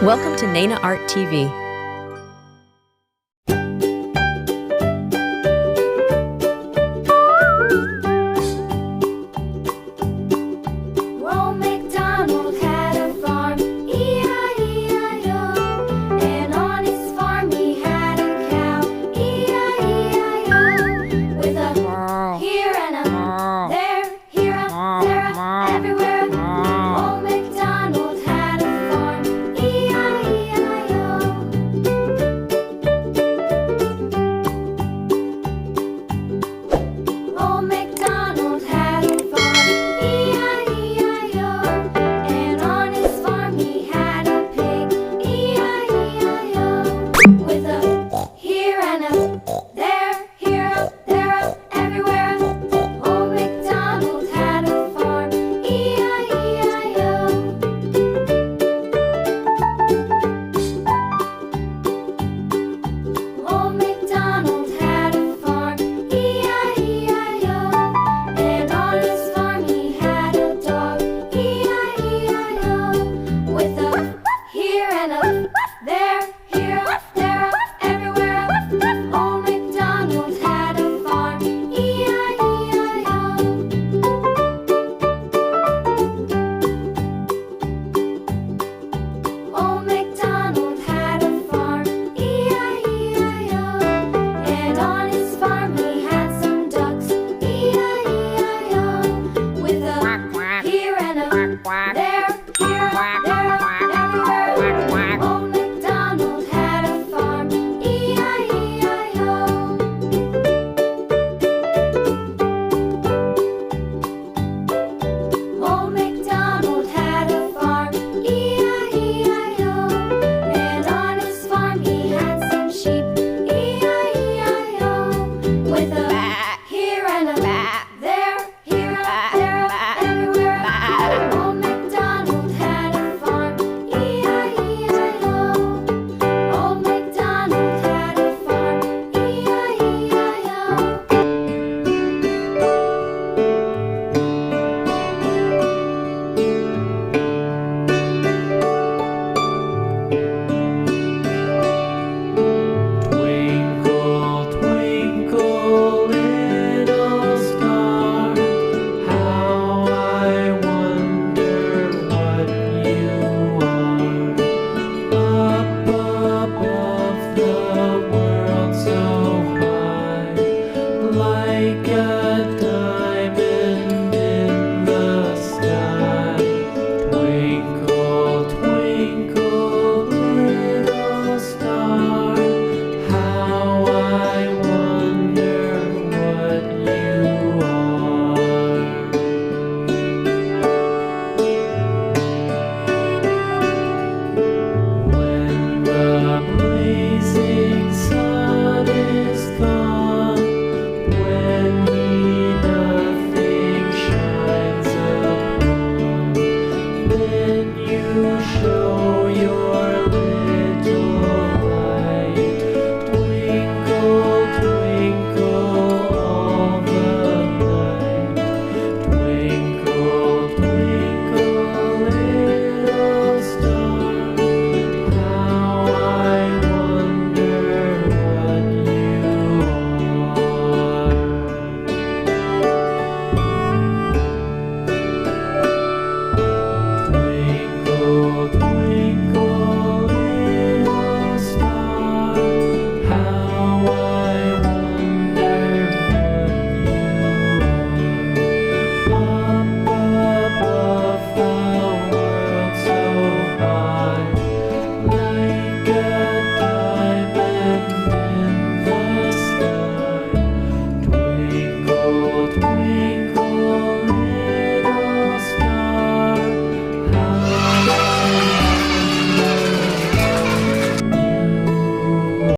Welcome to Naina Art TV. Old MacDonald had a farm, E-I-E-I-O. And on his farm he had a cow, E-I-E-I-O. With a here and a there, here a there, a everywhere. Old MacDonald had a farm, E-I-E-I-O. Old MacDonald had a farm, E-I-E-I-O. And on his farm he had a pig, E-I-E-I-O. With a here and a there, here a there, a everywhere. Old MacDonald had a farm, E-I-E-I-O. Old MacDonald had a farm, E-I-E-I-O. And on his farm he had a dog, E-I-E-I-O. With a here and a there, here a there, a everywhere. Old MacDonald had a farm, E-I-E-I-O. Old MacDonald had a farm, E-I-E-I-O. And on his farm he had some ducks, E-I-E-I-O. With a here and a there, here a there, a everywhere. Old MacDonald had a farm, E-I-E-I-O. Old MacDonald had a farm, E-I-E-I-O. And on his farm he had some sheep, E-I-E-I-O. With a here and a there, here a there, a everywhere. Old MacDonald had a farm, E-I-E-I-O. Old MacDonald had a farm, E-I-E-I-O. Twinkle, twinkle, little star, how I wonder what you are. Up above the world so high, like a diamond in the sky. Twinkle, twinkle, little star, how I wonder what you are. When the blazing sun is gone, when he nothing shines upon, then you show